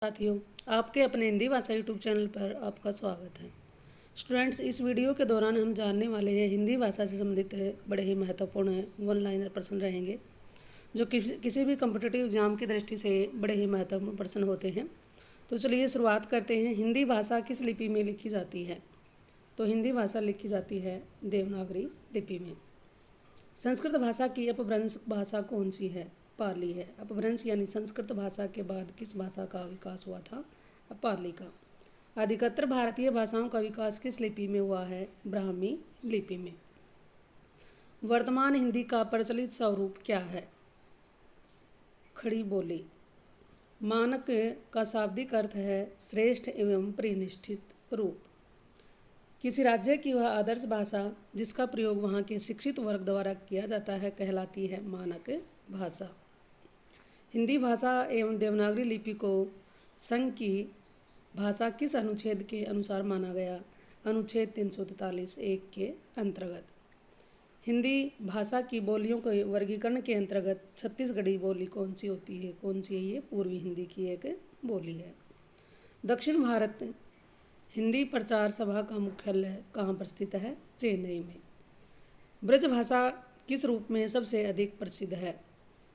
साथियों, आपके अपने हिंदी भाषा यूट्यूब चैनल पर आपका स्वागत है। स्टूडेंट्स, इस वीडियो के दौरान हम जानने वाले हैं हिंदी भाषा से संबंधित बड़े ही महत्वपूर्ण वन लाइनर प्रश्न रहेंगे जो किसी भी कॉम्पिटिटिव एग्जाम की दृष्टि से बड़े ही महत्वपूर्ण प्रश्न होते हैं। तो चलिए शुरुआत करते हैं। हिंदी भाषा किस लिपि में लिखी जाती है? तो हिंदी भाषा लिखी जाती है देवनागरी लिपि में। संस्कृत भाषा की अपभ्रंश भाषा कौन सी है? पाली है। अपभ्रंश यानी संस्कृत भाषा के बाद किस भाषा का विकास हुआ था? पाली का। अधिकतर भारतीय भाषाओं का विकास किस लिपि में हुआ है? ब्राह्मी लिपि में। वर्तमान हिंदी का प्रचलित स्वरूप क्या है? खड़ी बोली। मानक का शाब्दिक अर्थ है श्रेष्ठ एवं प्रतिष्ठित रूप। किसी राज्य की वह आदर्श भाषा जिसका प्रयोग वहाँ के शिक्षित वर्ग द्वारा किया जाता है कहलाती है मानक भाषा। हिंदी भाषा एवं देवनागरी लिपि को संघ की भाषा किस अनुच्छेद के अनुसार माना गया? अनुच्छेद 343(1) के अंतर्गत। हिंदी भाषा की बोलियों के वर्गीकरण के अंतर्गत छत्तीसगढ़ी बोली कौन सी होती है? कौन सी है ये? पूर्वी हिंदी की एक बोली है। दक्षिण भारत हिंदी प्रचार सभा का मुख्यालय कहाँ पर स्थित है? चेन्नई में। ब्रज भाषा किस रूप में सबसे अधिक प्रसिद्ध है?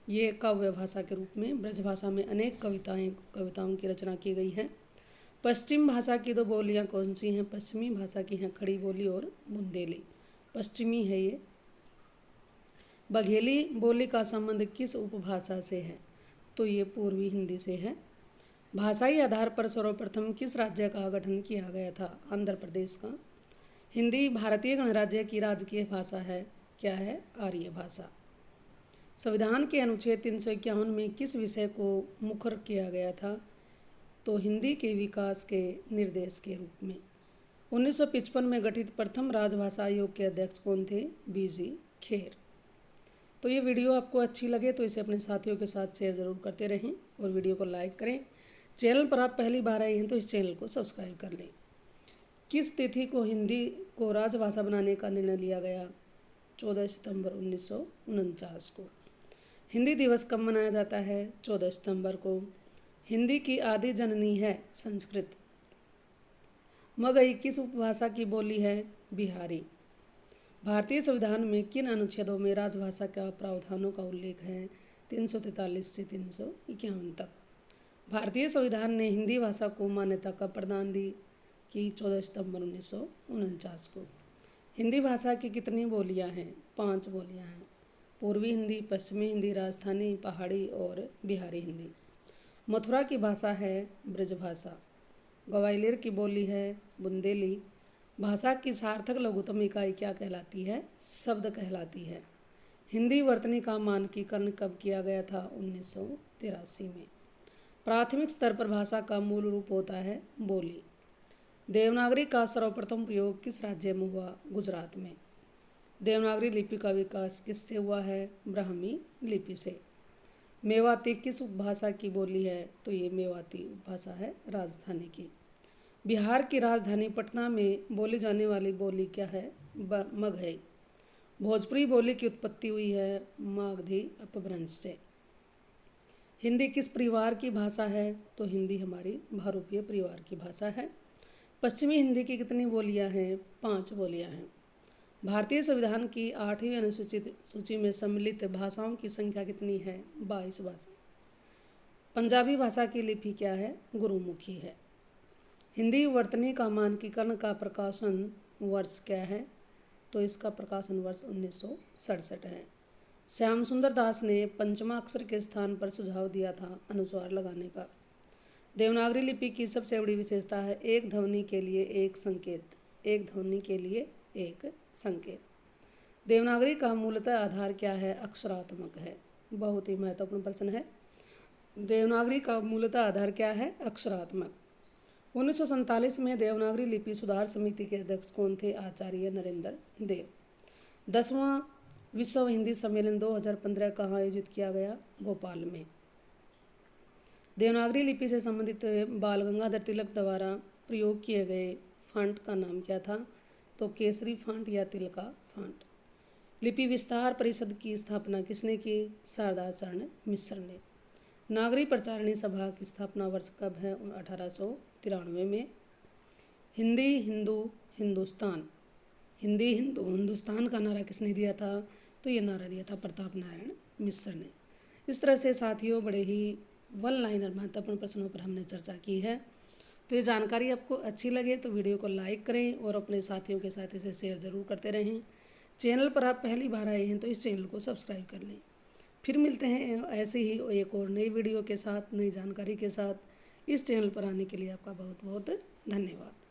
ये काव्य भाषा के रूप में। ब्रज भाषा में अनेक कविताओं की रचना की गई है। पश्चिम भाषा की दो बोलियां कौन सी हैं? पश्चिमी भाषा की हैं खड़ी बोली और बुंदेली। पश्चिमी है ये। बघेली बोली का संबंध किस उपभाषा से है? तो ये पूर्वी हिंदी से है। भाषाई आधार पर सर्वप्रथम किस राज्य का गठन किया गया था? आंध्र प्रदेश का। हिंदी भारतीय गणराज्य की राजकीय भाषा है। क्या है? आर्य भाषा। संविधान के अनुच्छेद 351 में किस विषय को मुखर किया गया था? तो हिंदी के विकास के निर्देश के रूप में। 1955 में गठित प्रथम राजभाषा आयोग के अध्यक्ष कौन थे? बीजी खेर। तो ये वीडियो आपको अच्छी लगे तो इसे अपने साथियों के साथ शेयर ज़रूर करते रहें और वीडियो को लाइक करें। चैनल पर आप पहली बार आए हैं तो इस चैनल को सब्सक्राइब कर लें। किस तिथि को हिंदी को राजभाषा बनाने का निर्णय लिया गया? 14 सितंबर 1949 को। हिंदी दिवस कब मनाया जाता है? 14 सितंबर को। हिंदी की आदि जननी है संस्कृत। मगही किस उपभाषा की बोली है? बिहारी। भारतीय संविधान में किन अनुच्छेदों में राजभाषा का प्रावधानों का उल्लेख है? 343 से 351 तक। भारतीय संविधान ने हिंदी भाषा को मान्यता कब प्रदान दी? कि 14 सितंबर 1949 को। हिंदी भाषा की कितनी बोलियां हैं? 5 बोलियां हैं। पूर्वी हिंदी, पश्चिमी हिंदी, राजस्थानी, पहाड़ी और बिहारी हिंदी। मथुरा की भाषा है ब्रजभाषा। ग्वालियर की बोली है बुंदेली। भाषा की सार्थक लघुत्तम इकाई क्या कहलाती है? शब्द कहलाती है। हिंदी वर्तनी का मानकीकरण कब किया गया था? 1983 में। प्राथमिक स्तर पर भाषा का मूल रूप होता है बोली। देवनागरी का सर्वप्रथम प्रयोग किस राज्य में हुआ? गुजरात में। देवनागरी लिपि का विकास किससे हुआ है? ब्राह्मी लिपि से। मेवाती किस उपभाषा की बोली है? तो ये मेवाती उपभाषा है राजधानी की। बिहार की राजधानी पटना में बोली जाने वाली बोली क्या है? मगही। भोजपुरी बोली की उत्पत्ति हुई है मागधी अपभ्रंश से। हिंदी किस परिवार की भाषा है? तो हिंदी हमारी बहुरूपीय परिवार की भाषा है। पश्चिमी हिंदी की कितनी बोलियां हैं? 5 बोलियां हैं। भारतीय संविधान की 8वीं अनुसूचित सूची में सम्मिलित भाषाओं की संख्या कितनी है? 22 भाषा। पंजाबी भाषा की लिपि क्या है? गुरुमुखी है। हिंदी वर्तनी का मानकीकरण का प्रकाशन वर्ष क्या है? तो इसका प्रकाशन वर्ष 1967 है। श्याम सुंदर दास ने पंचमा अक्षर के स्थान पर सुझाव दिया था अनुस्वार लगाने का। देवनागरी लिपि की सबसे बड़ी विशेषता है एक ध्वनि के लिए एक संकेत। एक ध्वनि के लिए एक संकेत। देवनागरी का मूलतः आधार क्या है? अक्षरात्मक है। बहुत ही महत्वपूर्ण प्रश्न है। देवनागरी का मूलतः आधार क्या है? अक्षरात्मक। 1947 में देवनागरी लिपि सुधार समिति के अध्यक्ष कौन थे? आचार्य नरेंद्र देव। 10वां विश्व हिंदी सम्मेलन 2015 कहाँ आयोजित किया गया? भोपाल में। देवनागरी लिपि से संबंधित बाल गंगाधर तिलक द्वारा प्रयोग किए गए फॉन्ट का नाम क्या था? तो केसरी फॉन्ट या तिलका फॉन्ट। लिपि विस्तार परिषद की स्थापना किसने की? शारदाचरण मिश्र ने। नागरी प्रचारणी सभा की स्थापना वर्ष कब है? 1893 में। हिंदी हिंदू हिंदुस्तान, हिंदी हिंदू हिंदुस्तान का नारा किसने दिया था? तो ये नारा दिया था प्रताप नारायण मिश्र ने। इस तरह से साथियों बड़े ही वन लाइनर महत्वपूर्ण प्रश्नों पर हमने चर्चा की है। तो ये जानकारी आपको अच्छी लगे तो वीडियो को लाइक करें और अपने साथियों के साथ इसे शेयर ज़रूर करते रहें। चैनल पर आप पहली बार आए हैं तो इस चैनल को सब्सक्राइब कर लें। फिर मिलते हैं ऐसे ही एक और नई वीडियो के साथ, नई जानकारी के साथ। इस चैनल पर आने के लिए आपका बहुत बहुत धन्यवाद।